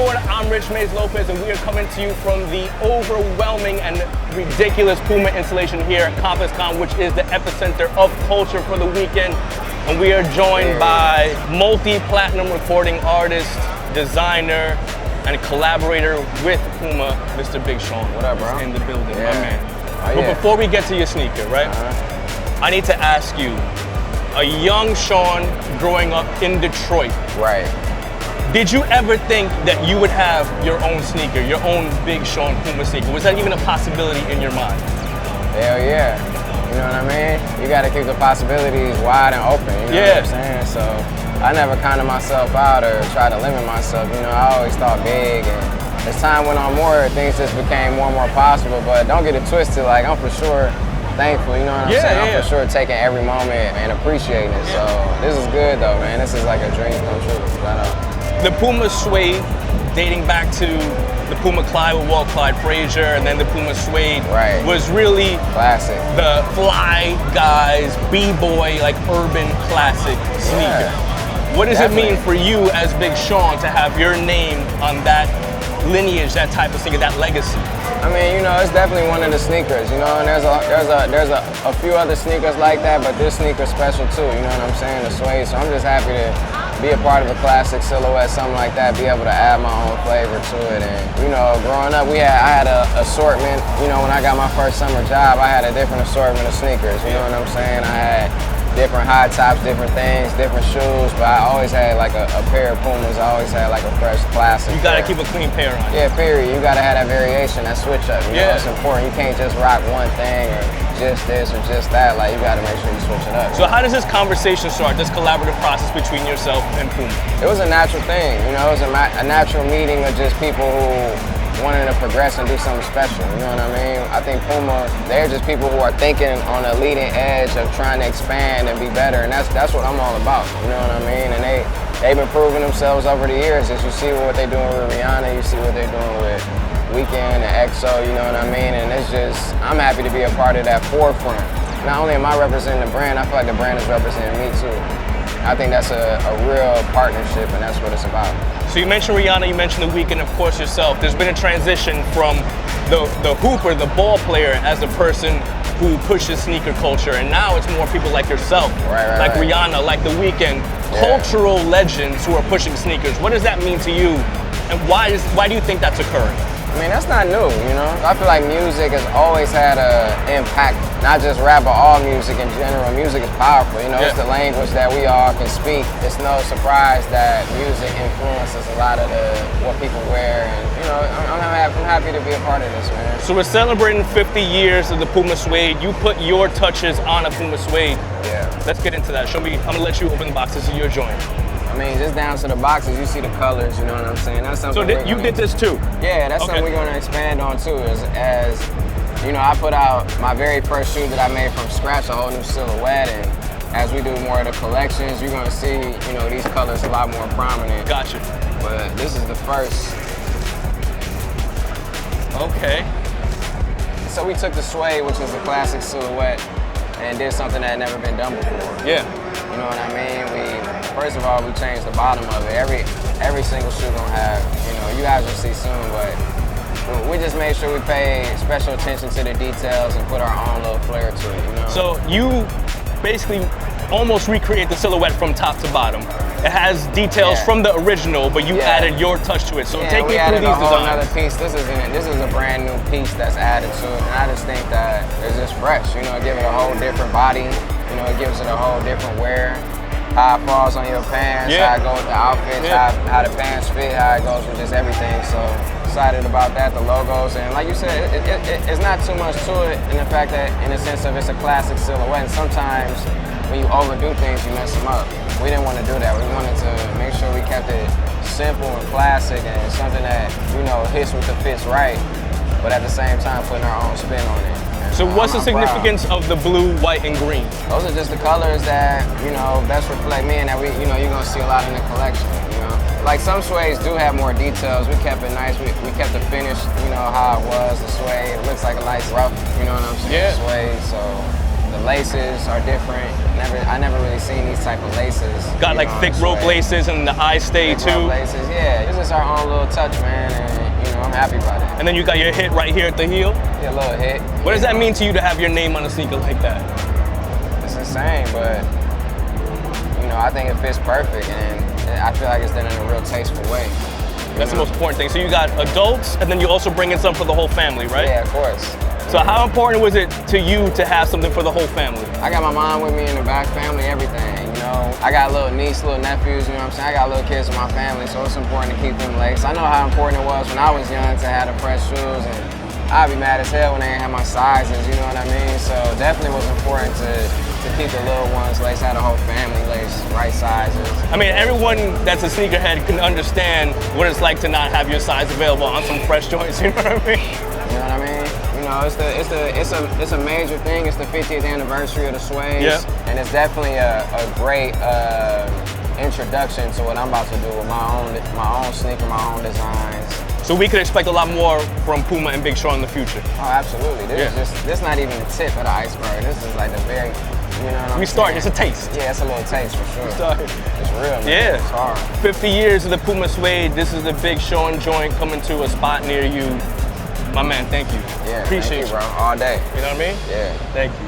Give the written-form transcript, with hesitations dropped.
Lord, I'm Rich Mays Lopez, and we are coming to you from the overwhelming and ridiculous Puma installation here at ConferenceCon, which is the epicenter of culture for the weekend. And we are joined by multi-platinum recording artist, designer, and collaborator with Puma, Mr. Big Sean. What up, bro? In the building, my man. Oh, but before we get to your sneaker, right? I need to ask you, a young Sean growing up in Detroit. Right. Did you ever think that you would have your own sneaker, your own Big Sean Puma sneaker? Was that even a possibility in your mind? Hell yeah. You know what I mean? You gotta keep the possibilities wide and open, you know what I'm saying? So I never counted myself out or tried to limit myself. You know, I always thought big, and as time went on more, things just became more and more possible. But don't get it twisted, like I'm for sure thankful, you know what I'm saying? I'm for sure taking every moment and appreciating it. So this is good though, man. This is like a dream come true. The Puma Suede, dating back to the Puma Clyde with Walt Clyde Frazier, and then the Puma Suede was really classic. The fly guys, b-boy, like urban classic sneaker. What does it mean for you as Big Sean to have your name on that lineage, that type of sneaker, that legacy? I mean, you know, it's definitely one of the sneakers, you know, and there's a few other sneakers like that, but this sneaker's special too, you know what I'm saying, the Suede. So I'm just happy to be a part of a classic silhouette, something like that, be able to add my own flavor to it. And, you know, growing up, I had an assortment, you know, when I got my first summer job, I had a different assortment of sneakers, you know what I'm saying? I had different high tops, different things, different shoes, but I always had like a pair of Pumas. I always had like a fresh classic. You gotta keep a clean pair on. Yeah, period. You gotta have that variation, that switch up. You know, it's important. You can't just rock one thing or just this or just that. Like, you gotta make sure you switch it up. So how does this conversation start, this collaborative process between yourself and Puma? It was a natural thing. You know, it was a natural meeting of just people who wanting to progress and do something special, you know what I mean? I think Puma, they're just people who are thinking on the leading edge of trying to expand and be better, and that's what I'm all about, you know what I mean? And they've been proving themselves over the years. As you see what they're doing with Rihanna, you see what they're doing with Weekend and EXO, you know what I mean? And it's just, I'm happy to be a part of that forefront. Not only am I representing the brand, I feel like the brand is representing me too. I think that's a real partnership, and that's what it's about. So you mentioned Rihanna, you mentioned The Weeknd, of course yourself. There's been a transition from the hooper, the ball player, as a person who pushes sneaker culture, and now it's more people like yourself, like Rihanna, like The Weeknd, cultural legends who are pushing sneakers. What does that mean to you, and why do you think that's occurring? I mean, that's not new, you know? I feel like music has always had an impact, not just rap, but all music in general. Music is powerful, you know? It's the language that we all can speak. It's no surprise that music influences a lot of what people wear, and, you know, I'm happy to be a part of this, man. So we're celebrating 50 years of the Puma Suede. You put your touches on a Puma Suede. Yeah. Let's get into that. Show me, I'm gonna let you open the box. This is your joint. I mean, just down to the boxes, you see the colors, you know what I'm saying? That's something. So you did this too? Yeah, that's something we're gonna expand on too, as you know, I put out my very first shoe that I made from scratch, a whole new silhouette, and as we do more of the collections, you're gonna see, you know, these colors a lot more prominent. Gotcha. But this is the first. Okay. So we took the Suede, which is a classic silhouette, and did something that had never been done before. Yeah. You know what I mean? First of all, we changed the bottom of it. Every single shoe gonna have, you know, you guys will see soon, but we just made sure we paid special attention to the details and put our own little flair to it, you know? So you basically almost recreate the silhouette from top to bottom. It has details from the original, but you added your touch to it. So take me through these designs. Another piece. This is a brand new piece that's added to it, and I just think that it's just fresh. You know, give it a whole different body. You know, it gives it a whole different wear. How it falls on your pants, how it goes with the outfits, how the pants fit, how it goes with just everything. So excited about that, the logos, and like you said, it's not too much to it in the fact that, in the sense of it's a classic silhouette, and sometimes when you overdo things, you mess them up. We didn't want to do that. We wanted to make sure we kept it simple and classic and something that, you know, hits with the fits right, but at the same time putting our own spin on it. So what's the significance of the blue, white, and green? Those are just the colors that, you know, best reflect me and that you're gonna see a lot in the collection, you know. Like some suedes do have more details. We kept it nice. We kept the finish, you know, how it was, the suede. It looks like a nice rough, you know what I'm saying, suede. So the laces are different and I never really seen these type of laces. Got like thick rope laces and the eye stay thick too. Rope laces, yeah. It's just our own little touch, man, and I'm happy about it. And then you got your hit right here at the heel. Yeah, a little hit. What does that mean to you to have your name on a sneaker like that? It's insane, but I think it fits perfect, and I feel like it's done in a real tasteful way. That's the most important thing. So you got adults, and then you also bring in some for the whole family, right? Yeah, of course. So how important was it to you to have something for the whole family? I got my mom with me in the back, family, everything, I got little niece, little nephews, I got little kids in my family, so it's important to keep them laced. I know how important it was when I was young to have the fresh shoes, and I'd be mad as hell when they ain't have my sizes, you know what I mean? So definitely was important to keep the little ones laced, have the whole family laced, right sizes. I mean, everyone that's a sneakerhead can understand what it's like to not have your size available on some fresh joints, you know what I mean? You know what I mean? It's a major thing. It's the 50th anniversary of the Suede, and it's definitely a great introduction to what I'm about to do with my own sneaker, my own designs. So we could expect a lot more from Puma and Big Sean in the future. Oh, absolutely. This not even the tip of the iceberg. This is like the very, we start. It's a taste. Yeah, it's a little taste for sure. It's real, man. Yeah. It's hard. 50 years of the Puma Suede. This is the Big Sean joint coming to a spot near you. My man, thank you. Yeah, appreciate thank you, bro. All day. You know what I mean? Yeah. Thank you.